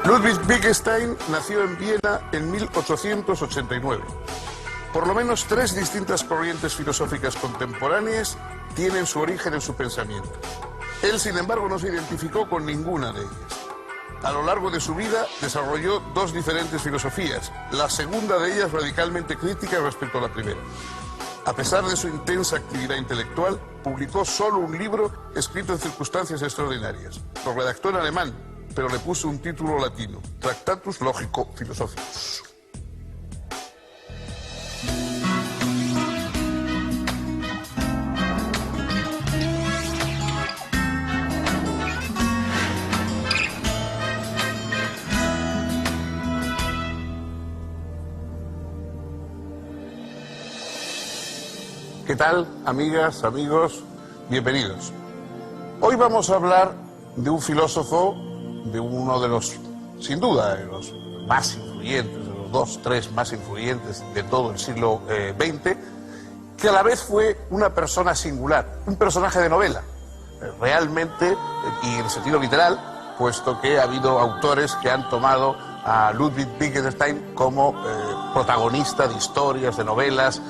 Ludwig Wittgenstein nació en Viena en 1889. Por lo menos 3 distintas corrientes filosóficas contemporáneas tienen su origen en su pensamiento. Él, sin embargo, no se identificó con ninguna de ellas. A lo largo de su vida desarrolló 2 diferentes filosofías, la segunda de ellas radicalmente crítica respecto a la primera. A pesar de su intensa actividad intelectual, publicó solo un libro escrito en circunstancias extraordinarias. Lo redactó en alemán, pero le puso un título latino, Tractatus Logico-Philosophicus. ¿Qué tal, amigas, amigos? Bienvenidos. Hoy vamos a hablar de un filósofo, de uno de los, sin duda, de los más influyentes, de los 2, 3 más influyentes de todo el siglo XX, que a la vez fue una persona singular, un personaje de novela, realmente, y en sentido literal, puesto que ha habido autores que han tomado a Ludwig Wittgenstein como protagonista de historias, de novelas.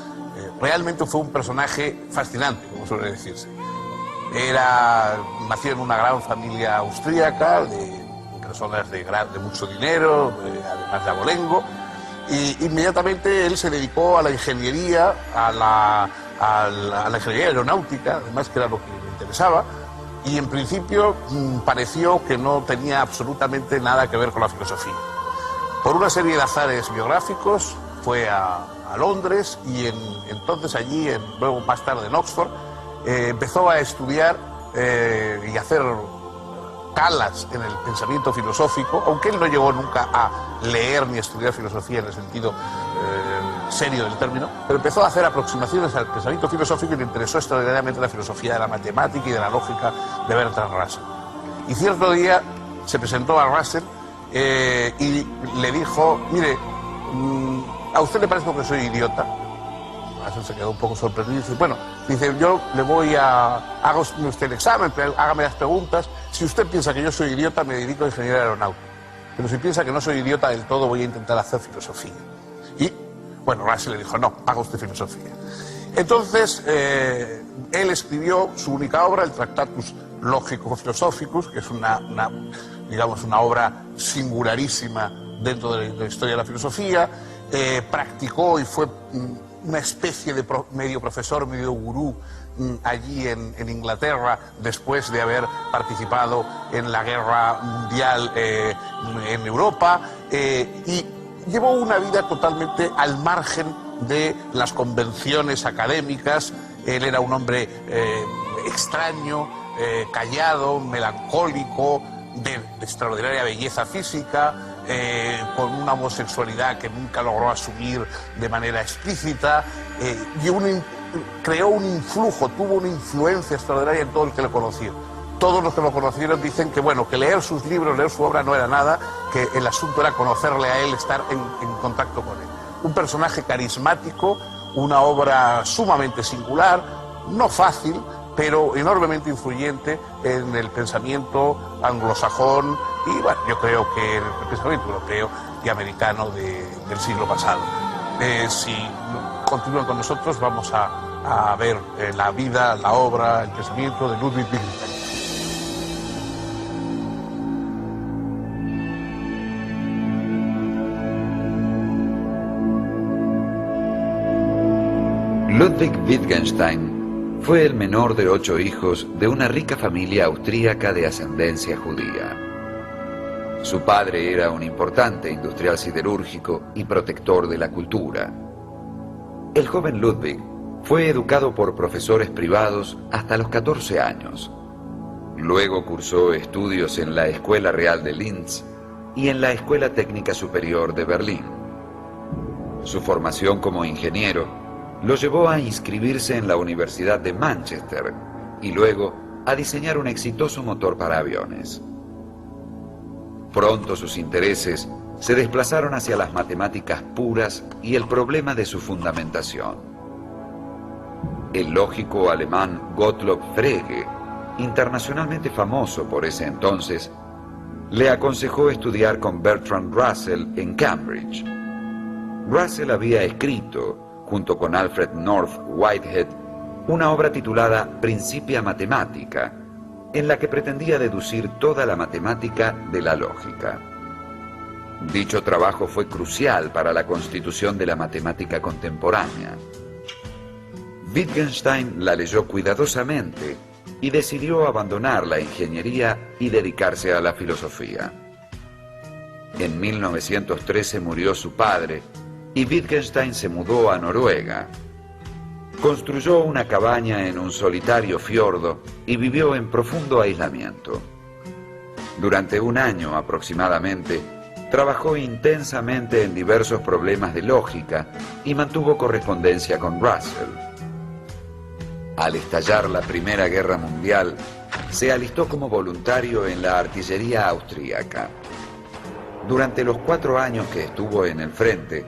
Realmente fue un personaje fascinante, como suele decirse. Nació en una gran familia austríaca, de personas de mucho dinero, además de abolengo, y inmediatamente él se dedicó a la ingeniería, a la ingeniería aeronáutica, además, que era lo que le interesaba, y en principio pareció que no tenía absolutamente nada que ver con la filosofía. Por una serie de azares biográficos fue a Londres y entonces allí, luego más tarde en Oxford, empezó a estudiar y a hacer calas en el pensamiento filosófico, aunque él no llegó nunca a leer ni estudiar filosofía en el sentido serio del término, pero empezó a hacer aproximaciones al pensamiento filosófico y le interesó extraordinariamente la filosofía de la matemática y de la lógica de Bertrand Russell. Y cierto día se presentó a Russell y le dijo: mire, ¿a usted le parece que soy idiota? Russell se quedó un poco sorprendido y dice: bueno, dice, yo le voy haga usted el examen, hágame las preguntas. Si usted piensa que yo soy idiota, me dedico a ingeniería aeronáutica. Pero si piensa que no soy idiota del todo, voy a intentar hacer filosofía. Y, bueno, Russell le dijo: no, haga usted filosofía. Entonces, él escribió su única obra, el Tractatus Logico-Philosophicus, que es digamos, una obra singularísima dentro de la historia de la filosofía. Practicó y fue una especie de medio profesor, medio gurú allí en Inglaterra, después de haber participado en la guerra mundial en Europa, y llevó una vida totalmente al margen de las convenciones académicas. Él era un hombre extraño, callado, melancólico, de extraordinaria belleza física, con una homosexualidad que nunca logró asumir de manera explícita, y creó un influjo, tuvo una influencia extraordinaria en todo el que lo conoció. Todos los que lo conocieron dicen que, bueno, que leer sus libros, leer su obra no era nada, que el asunto era conocerle a él, estar en contacto con él. Un personaje carismático, una obra sumamente singular, no fácil, pero enormemente influyente en el pensamiento anglosajón y, bueno, yo creo que el pensamiento europeo y americano del siglo pasado. Si continúan con nosotros, vamos a ver la vida, la obra, el pensamiento de Ludwig Wittgenstein. Ludwig Wittgenstein fue el menor de 8 hijos de una rica familia austríaca de ascendencia judía. Su padre era un importante industrial siderúrgico y protector de la cultura. El joven Ludwig fue educado por profesores privados hasta los 14 años. Luego cursó estudios en la Escuela Real de Linz y en la Escuela Técnica Superior de Berlín. Su formación como ingeniero lo llevó a inscribirse en la Universidad de Manchester y luego a diseñar un exitoso motor para aviones. Pronto sus intereses se desplazaron hacia las matemáticas puras y el problema de su fundamentación. El lógico alemán Gottlob Frege, internacionalmente famoso por ese entonces, le aconsejó estudiar con Bertrand Russell en Cambridge. Russell había escrito, junto con Alfred North Whitehead, una obra titulada Principia Mathematica, en la que pretendía deducir toda la matemática de la lógica. Dicho trabajo fue crucial para la constitución de la matemática contemporánea. Wittgenstein la leyó cuidadosamente y decidió abandonar la ingeniería y dedicarse a la filosofía. En 1913 murió su padre y Wittgenstein se mudó a Noruega. Construyó una cabaña en un solitario fiordo y vivió en profundo aislamiento. Durante un año aproximadamente, trabajó intensamente en diversos problemas de lógica y mantuvo correspondencia con Russell. Al estallar la Primera Guerra Mundial, se alistó como voluntario en la artillería austríaca. Durante los 4 años que estuvo en el frente,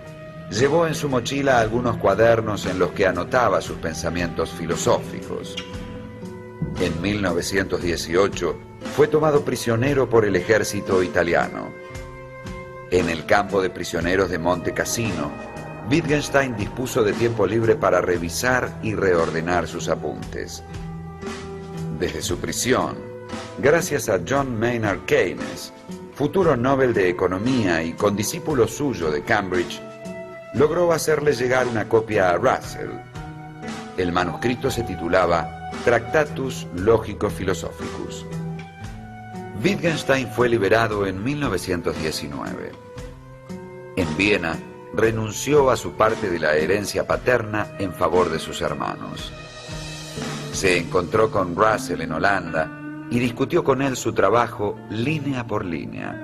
llevó en su mochila algunos cuadernos en los que anotaba sus pensamientos filosóficos. En 1918 fue tomado prisionero por el ejército italiano. En el campo de prisioneros de Monte Cassino, Wittgenstein dispuso de tiempo libre para revisar y reordenar sus apuntes. Desde su prisión, gracias a John Maynard Keynes, futuro Nobel de Economía y condiscípulo suyo de Cambridge, logró hacerle llegar una copia a Russell. El manuscrito se titulaba Tractatus Logico-Philosophicus. Wittgenstein fue liberado en 1919. En Viena, renunció a su parte de la herencia paterna en favor de sus hermanos. Se encontró con Russell en Holanda y discutió con él su trabajo línea por línea.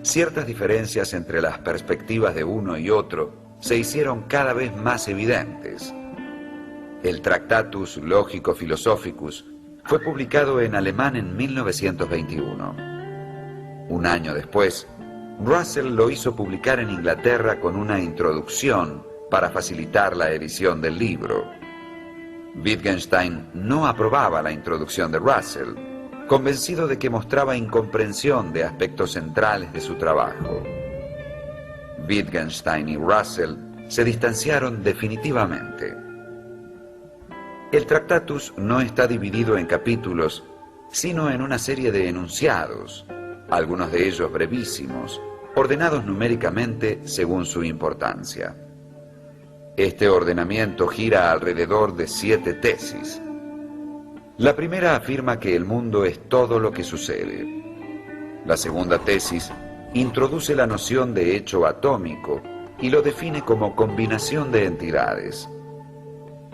Ciertas diferencias entre las perspectivas de uno y otro se hicieron cada vez más evidentes. El Tractatus Logico-Philosophicus fue publicado en alemán en 1921. Un año después, Russell lo hizo publicar en Inglaterra con una introducción para facilitar la edición del libro. Wittgenstein no aprobaba la introducción de Russell, convencido de que mostraba incomprensión de aspectos centrales de su trabajo. Wittgenstein y Russell se distanciaron definitivamente. El Tractatus no está dividido en capítulos, sino en una serie de enunciados, algunos de ellos brevísimos, ordenados numéricamente según su importancia. Este ordenamiento gira alrededor de 7 tesis. La primera afirma que el mundo es todo lo que sucede. La segunda tesis introduce la noción de hecho atómico y lo define como combinación de entidades.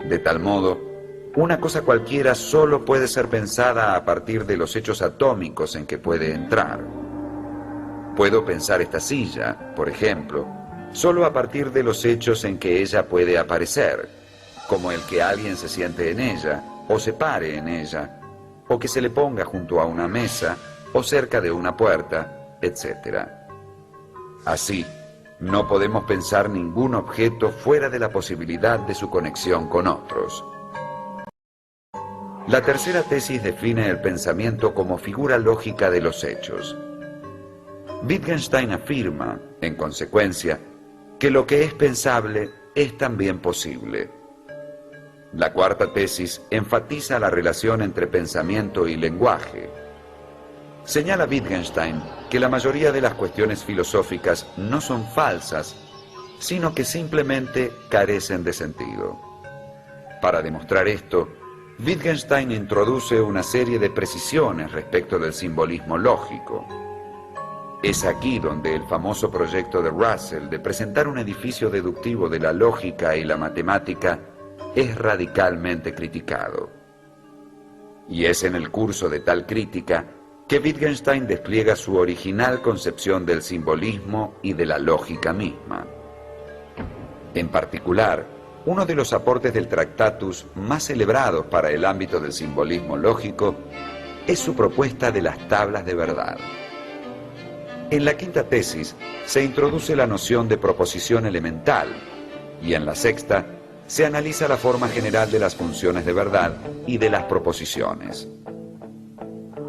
De tal modo, una cosa cualquiera solo puede ser pensada a partir de los hechos atómicos en que puede entrar. Puedo pensar esta silla, por ejemplo, solo a partir de los hechos en que ella puede aparecer, como el que alguien se siente en ella, o se pare en ella, o que se le ponga junto a una mesa, o cerca de una puerta, etc. Así, no podemos pensar ningún objeto fuera de la posibilidad de su conexión con otros. La tercera tesis define el pensamiento como figura lógica de los hechos. Wittgenstein afirma, en consecuencia, que lo que es pensable es también posible. La cuarta tesis enfatiza la relación entre pensamiento y lenguaje. Señala Wittgenstein que la mayoría de las cuestiones filosóficas no son falsas, sino que simplemente carecen de sentido. Para demostrar esto, Wittgenstein introduce una serie de precisiones respecto del simbolismo lógico. Es aquí donde el famoso proyecto de Russell de presentar un edificio deductivo de la lógica y la matemática es radicalmente criticado. Y es en el curso de tal crítica que Wittgenstein despliega su original concepción del simbolismo y de la lógica misma. En particular, uno de los aportes del Tractatus más celebrados para el ámbito del simbolismo lógico es su propuesta de las tablas de verdad. En la quinta tesis se introduce la noción de proposición elemental y en la sexta se analiza la forma general de las funciones de verdad y de las proposiciones.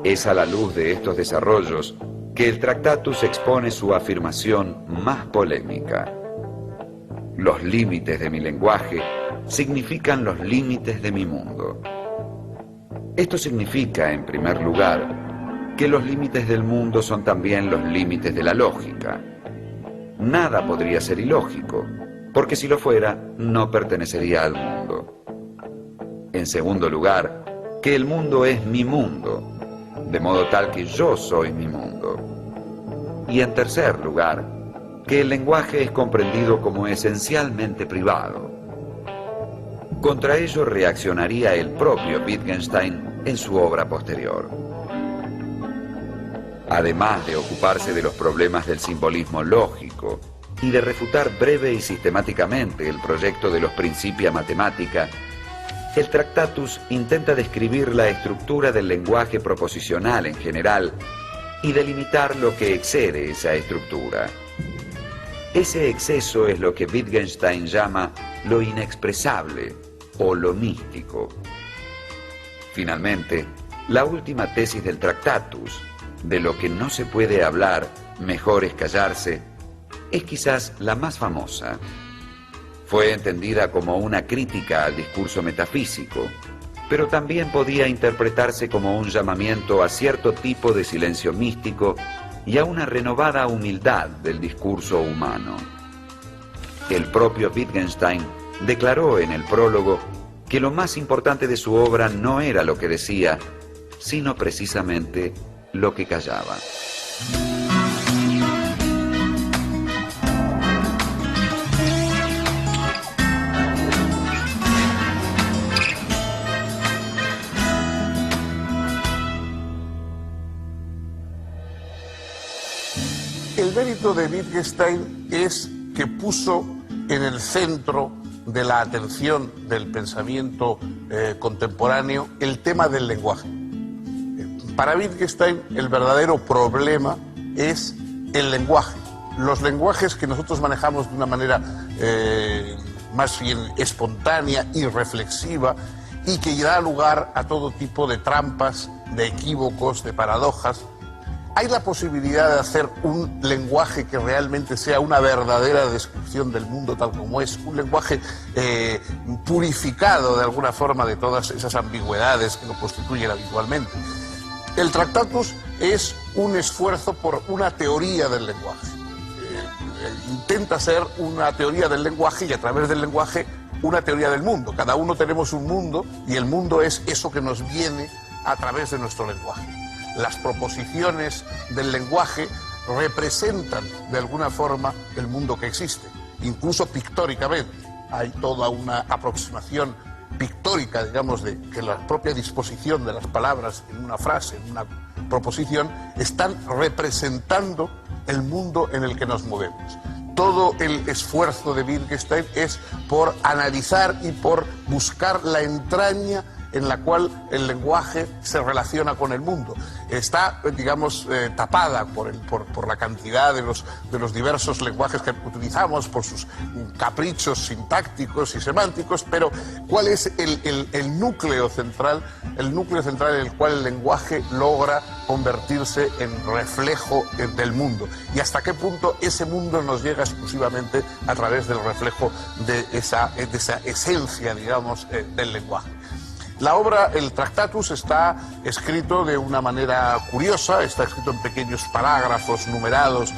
Es a la luz de estos desarrollos que el Tractatus expone su afirmación más polémica. Los límites de mi lenguaje significan los límites de mi mundo. Esto significa, en primer lugar, que los límites del mundo son también los límites de la lógica. Nada podría ser ilógico, porque si lo fuera, no pertenecería al mundo. En segundo lugar, que el mundo es mi mundo, de modo tal que yo soy mi mundo. Y en tercer lugar, que el lenguaje es comprendido como esencialmente privado. Contra ello reaccionaría el propio Wittgenstein en su obra posterior. Además de ocuparse de los problemas del simbolismo lógico y de refutar breve y sistemáticamente el proyecto de los Principia Mathematica, el Tractatus intenta describir la estructura del lenguaje proposicional en general y delimitar lo que excede esa estructura. Ese exceso es lo que Wittgenstein llama lo inexpresable o lo místico. Finalmente, la última tesis del Tractatus, de lo que no se puede hablar, mejor es callarse, es quizás la más famosa. Fue entendida como una crítica al discurso metafísico, pero también podía interpretarse como un llamamiento a cierto tipo de silencio místico y a una renovada humildad del discurso humano. El propio Wittgenstein declaró en el prólogo que lo más importante de su obra no era lo que decía, sino precisamente lo que callaba. El mérito de Wittgenstein es que puso en el centro de la atención del pensamiento contemporáneo el tema del lenguaje. Para Wittgenstein el verdadero problema es el lenguaje. Los lenguajes que nosotros manejamos de una manera más bien espontánea y reflexiva y que da lugar a todo tipo de trampas, de equívocos, de paradojas. ¿Hay la posibilidad de hacer un lenguaje que realmente sea una verdadera descripción del mundo tal como es? Un lenguaje purificado de alguna forma de todas esas ambigüedades que lo constituyen habitualmente. El Tractatus es un esfuerzo por una teoría del lenguaje. Intenta ser una teoría del lenguaje y a través del lenguaje una teoría del mundo. Cada uno tenemos un mundo y el mundo es eso que nos viene a través de nuestro lenguaje. Las proposiciones del lenguaje representan de alguna forma el mundo que existe, incluso pictóricamente. Hay toda una aproximación pictórica, digamos, de que la propia disposición de las palabras en una frase, en una proposición, están representando el mundo en el que nos movemos. Todo el esfuerzo de Wittgenstein es por analizar y por buscar la entraña en la cual el lenguaje se relaciona con el mundo. Está, digamos, tapada por la cantidad de los diversos lenguajes que utilizamos, por sus caprichos sintácticos y semánticos, pero ¿cuál es el núcleo central? El núcleo central en el cual el lenguaje logra convertirse en reflejo del mundo. Y hasta qué punto ese mundo nos llega exclusivamente a través del reflejo de esa esencia, digamos, del lenguaje. La obra, el Tractatus, está escrito de una manera curiosa, está escrito en pequeños parágrafos numerados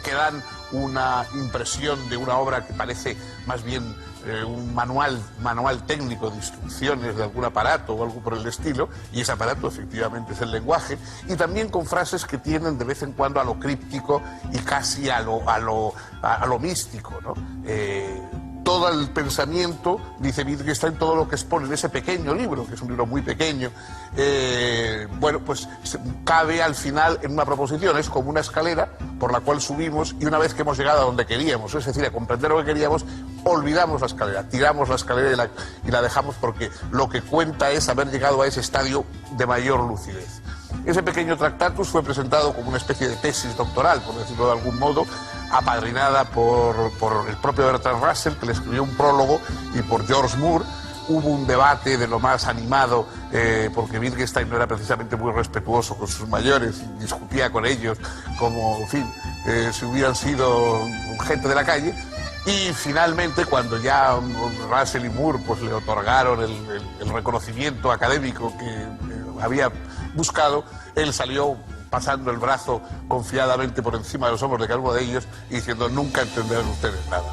que dan una impresión de una obra que parece más bien un manual técnico de instrucciones de algún aparato o algo por el estilo, y ese aparato efectivamente es el lenguaje, y también con frases que tienen de vez en cuando a lo críptico y casi a lo místico, ¿no? Todo el pensamiento, dice Wittgenstein, todo lo que expone en ese pequeño libro, que es un libro muy pequeño, bueno, pues cabe al final en una proposición. Es como una escalera por la cual subimos y una vez que hemos llegado a donde queríamos, es decir, a comprender lo que queríamos, olvidamos la escalera, tiramos la escalera y la dejamos, porque lo que cuenta es haber llegado a ese estadio de mayor lucidez. Ese pequeño Tractatus fue presentado como una especie de tesis doctoral, por decirlo de algún modo, apadrinada por el propio Bertrand Russell, que le escribió un prólogo, y por George Moore, hubo un debate de lo más animado, porque Wittgenstein no era precisamente muy respetuoso con sus mayores y discutía con ellos como, en fin, si hubieran sido gente de la calle. Y finalmente, cuando ya Russell y Moore pues, le otorgaron el reconocimiento académico que había buscado, él salió pasando el brazo confiadamente por encima de los hombros de cada uno de ellos y diciendo: nunca entenderán ustedes nada.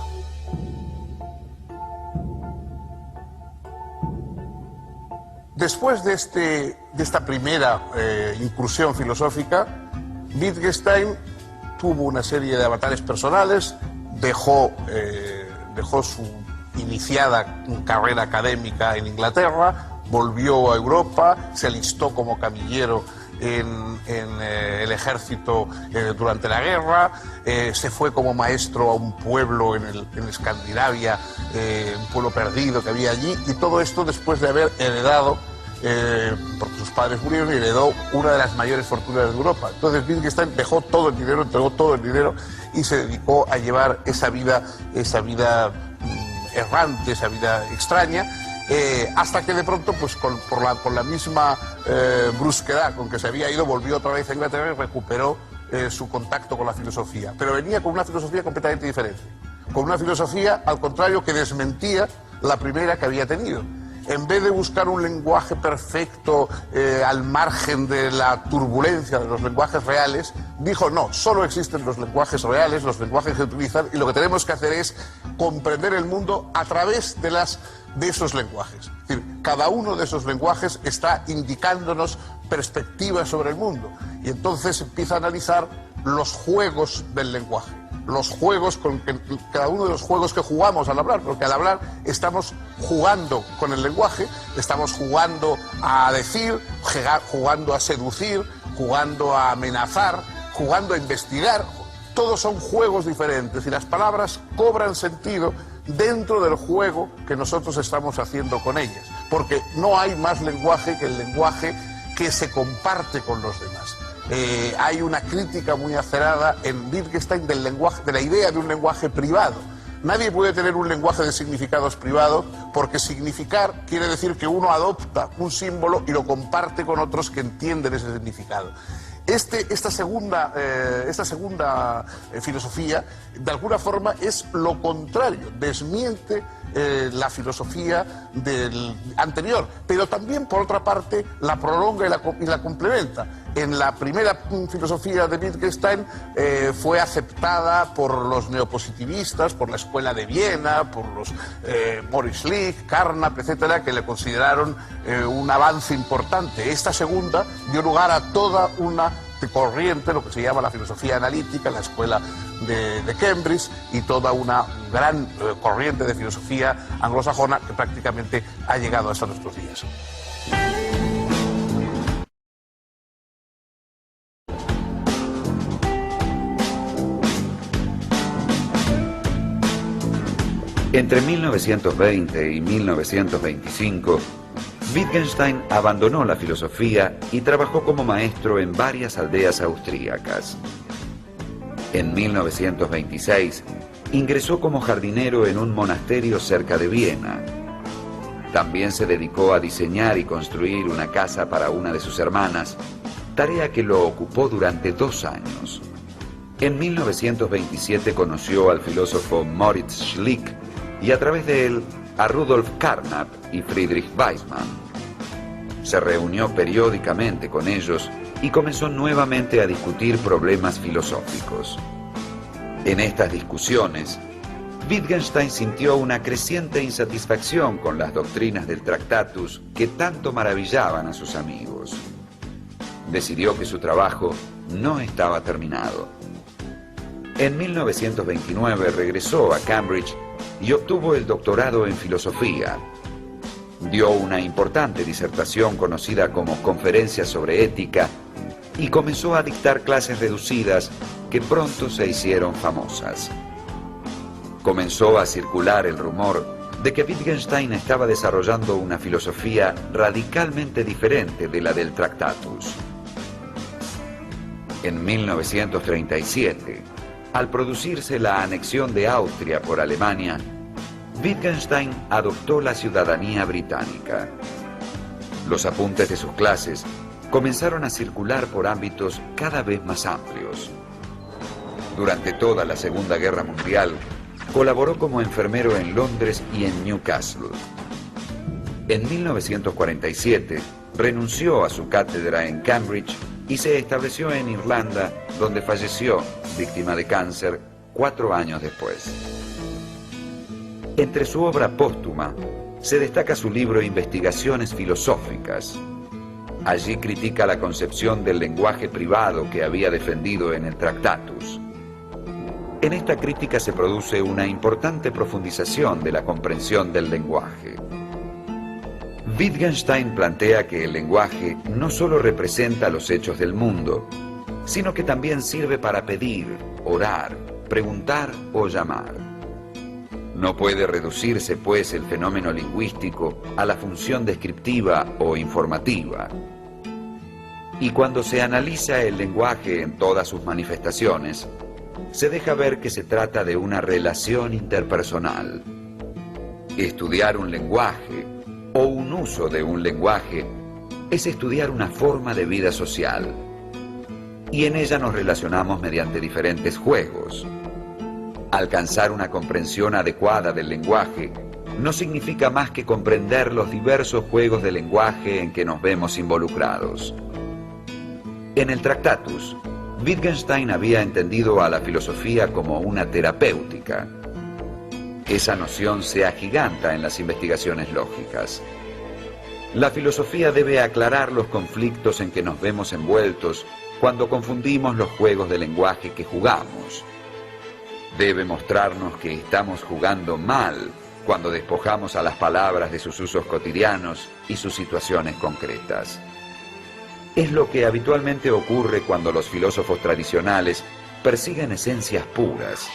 Después de esta primera incursión filosófica, Wittgenstein tuvo una serie de avatares personales, dejó su iniciada carrera académica en Inglaterra, volvió a Europa, se alistó como camillero en el ejército durante la guerra, se fue como maestro a un pueblo en Escandinavia, un pueblo perdido que había allí, y todo esto después de haber heredado, porque sus padres murieron, y heredó una de las mayores fortunas de Europa. Entonces Wittgenstein dejó todo el dinero, entregó todo el dinero y se dedicó a llevar esa vida errante, esa vida extraña, hasta que de pronto, pues con la misma brusquedad con que se había ido, volvió otra vez a Inglaterra y recuperó su contacto con la filosofía. Pero venía con una filosofía completamente diferente, con una filosofía, al contrario, que desmentía la primera que había tenido. En vez de buscar un lenguaje perfecto al margen de la turbulencia de los lenguajes reales, dijo: no, solo existen los lenguajes reales, los lenguajes que utilizan, y lo que tenemos que hacer es comprender el mundo a través de esos lenguajes. Es decir, cada uno de esos lenguajes está indicándonos perspectivas sobre el mundo, y entonces empieza a analizar los juegos del lenguaje, los juegos cada uno de los juegos que jugamos al hablar, porque al hablar estamos jugando con el lenguaje, estamos jugando a decir, jugando a seducir, jugando a amenazar, jugando a investigar. Todos son juegos diferentes y las palabras cobran sentido dentro del juego que nosotros estamos haciendo con ellas, porque no hay más lenguaje que el lenguaje que se comparte con los demás. Hay una crítica muy acerada en Wittgenstein del lenguaje, de la idea de un lenguaje privado. Nadie puede tener un lenguaje de significados privado, porque significar quiere decir que uno adopta un símbolo y lo comparte con otros que entienden ese significado. Esta segunda filosofía, de alguna forma, es lo contrario, desmiente la filosofía del anterior, pero también, por otra parte, la prolonga y la complementa. En la primera filosofía de Wittgenstein fue aceptada por los neopositivistas, por la Escuela de Viena, por los Maurice Lick, Carnap, etcétera, que le consideraron un avance importante. Esta segunda dio lugar a toda una corriente, lo que se llama la filosofía analítica, la escuela de Cambridge, y toda una gran corriente de filosofía anglosajona que prácticamente ha llegado hasta nuestros días. Entre 1920 y 1925, Wittgenstein abandonó la filosofía y trabajó como maestro en varias aldeas austríacas. En 1926, ingresó como jardinero en un monasterio cerca de Viena. También se dedicó a diseñar y construir una casa para una de sus hermanas, tarea que lo ocupó durante 2 años. En 1927 conoció al filósofo Moritz Schlick y a través de él a Rudolf Carnap y Friedrich Waismann. Se reunió periódicamente con ellos y comenzó nuevamente a discutir problemas filosóficos. En estas discusiones, Wittgenstein sintió una creciente insatisfacción con las doctrinas del Tractatus que tanto maravillaban a sus amigos. Decidió que su trabajo no estaba terminado. En 1929 regresó a Cambridge y obtuvo el doctorado en filosofía. Dio una importante disertación conocida como Conferencia sobre Ética y comenzó a dictar clases reducidas que pronto se hicieron famosas. Comenzó a circular el rumor de que Wittgenstein estaba desarrollando una filosofía radicalmente diferente de la del Tractatus. En 1937, al producirse la anexión de Austria por Alemania, Wittgenstein adoptó la ciudadanía británica. Los apuntes de sus clases comenzaron a circular por ámbitos cada vez más amplios. Durante toda la Segunda Guerra Mundial, colaboró como enfermero en Londres y en Newcastle. En 1947, renunció a su cátedra en Cambridge y se estableció en Irlanda, donde falleció, víctima de cáncer, 4 años después. Entre su obra póstuma, se destaca su libro Investigaciones filosóficas. Allí critica la concepción del lenguaje privado que había defendido en el Tractatus. En esta crítica se produce una importante profundización de la comprensión del lenguaje. Wittgenstein plantea que el lenguaje no solo representa los hechos del mundo, sino que también sirve para pedir, orar, preguntar o llamar. No puede reducirse, pues, el fenómeno lingüístico a la función descriptiva o informativa. Y cuando se analiza el lenguaje en todas sus manifestaciones, se deja ver que se trata de una relación interpersonal. Estudiar un lenguaje o un uso de un lenguaje es estudiar una forma de vida social. Y en ella nos relacionamos mediante diferentes juegos. Alcanzar una comprensión adecuada del lenguaje no significa más que comprender los diversos juegos de lenguaje en que nos vemos involucrados. En el Tractatus, Wittgenstein había entendido a la filosofía como una terapéutica. Esa noción se agiganta en las investigaciones lógicas. La filosofía debe aclarar los conflictos en que nos vemos envueltos cuando confundimos los juegos de lenguaje que jugamos. Debe mostrarnos que estamos jugando mal cuando despojamos a las palabras de sus usos cotidianos y sus situaciones concretas. Es lo que habitualmente ocurre cuando los filósofos tradicionales persiguen esencias puras.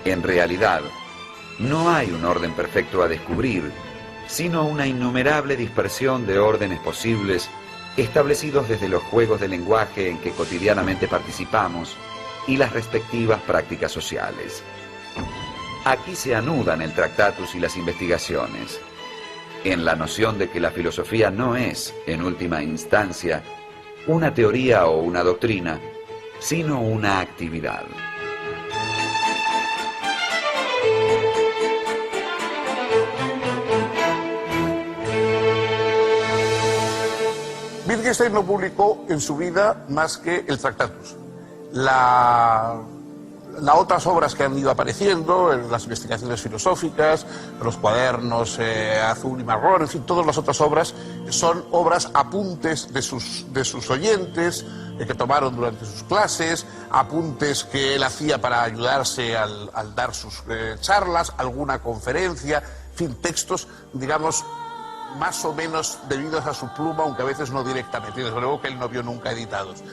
En realidad, no hay un orden perfecto a descubrir, sino una innumerable dispersión de órdenes posibles establecidos desde los juegos de lenguaje en que cotidianamente participamos y las respectivas prácticas sociales. Aquí se anudan el Tractatus y las investigaciones, en la noción de que la filosofía no es, en última instancia, una teoría o una doctrina, sino una actividad. Wittgenstein no publicó en su vida más que el Tractatus. Las otras obras que han ido apareciendo, las investigaciones filosóficas, los cuadernos azul y marrón, en fin, todas las otras obras son obras apuntes de sus oyentes que tomaron durante sus clases, apuntes que él hacía para ayudarse al dar sus charlas, alguna conferencia, en fin, textos, digamos, más o menos debidos a su pluma, aunque a veces no directamente, desde luego que él no vio nunca editados.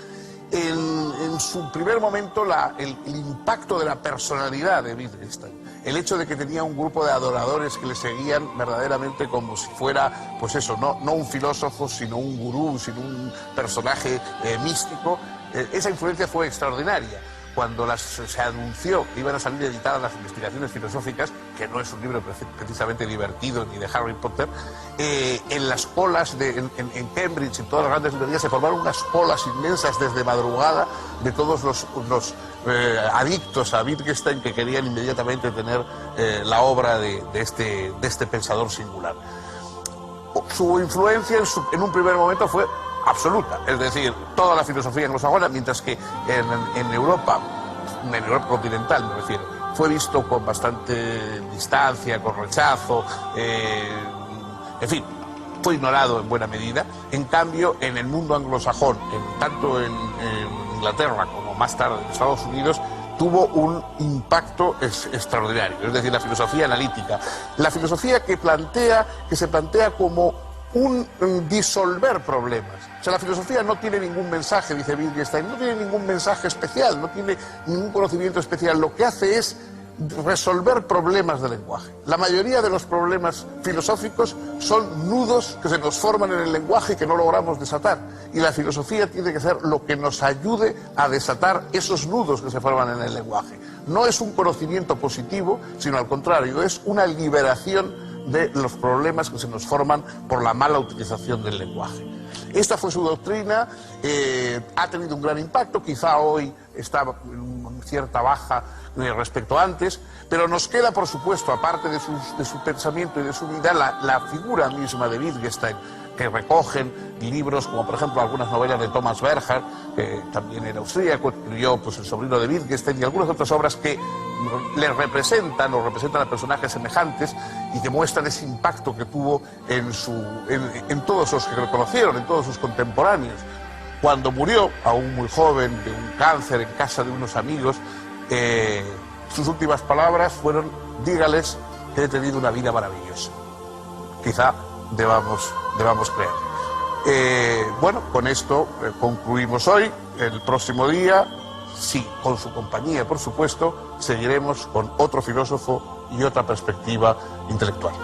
En su primer momento el impacto de la personalidad de Wittgenstein, el hecho de que tenía un grupo de adoradores que le seguían verdaderamente como si fuera, pues eso, no un filósofo, sino un gurú, sino un personaje místico, esa influencia fue extraordinaria. Cuando se anunció que iban a salir editadas las investigaciones filosóficas, que no es un libro precisamente divertido ni de Harry Potter, en las colas en Cambridge y todas las grandes librerías se formaron unas colas inmensas desde madrugada de todos los adictos a Wittgenstein que querían inmediatamente tener la obra de este pensador singular. Su influencia en un primer momento fue absoluta, es decir, toda la filosofía anglosajona, mientras que en Europa continental me refiero, fue visto con bastante distancia, con rechazo, en fin, fue ignorado en buena medida. En cambio, en el mundo anglosajón, tanto en Inglaterra como más tarde en Estados Unidos, tuvo un impacto extraordinario, es decir, la filosofía analítica, la filosofía que se plantea como un disolver problemas. O sea, la filosofía no tiene ningún mensaje, dice Wittgenstein, no tiene ningún mensaje especial, no tiene ningún conocimiento especial. Lo que hace es resolver problemas del lenguaje. La mayoría de los problemas filosóficos son nudos que se nos forman en el lenguaje y que no logramos desatar. Y la filosofía tiene que ser lo que nos ayude a desatar esos nudos que se forman en el lenguaje. no es un conocimiento positivo, sino al contrario, es una liberación de los problemas que se nos forman por la mala utilización del lenguaje. Esta fue su doctrina, ha tenido un gran impacto, quizá hoy está en cierta baja respecto a antes, pero nos queda, por supuesto, aparte de su pensamiento y de su vida, la figura misma de Wittgenstein, que recogen libros como, por ejemplo, algunas novelas de Thomas Bernhard, que también era austríaco, escribió pues, El sobrino de Wittgenstein, y algunas otras obras que le representan o representan a personajes semejantes y que muestran ese impacto que tuvo en todos los que lo conocieron, en todos sus contemporáneos. Cuando murió, aún muy joven, de un cáncer en casa de unos amigos, sus últimas palabras fueron: dígales que he tenido una vida maravillosa. Quizá debamos creer. Bueno, con esto concluimos hoy. El próximo día, sí, con su compañía, por supuesto, seguiremos con otro filósofo y otra perspectiva intelectual.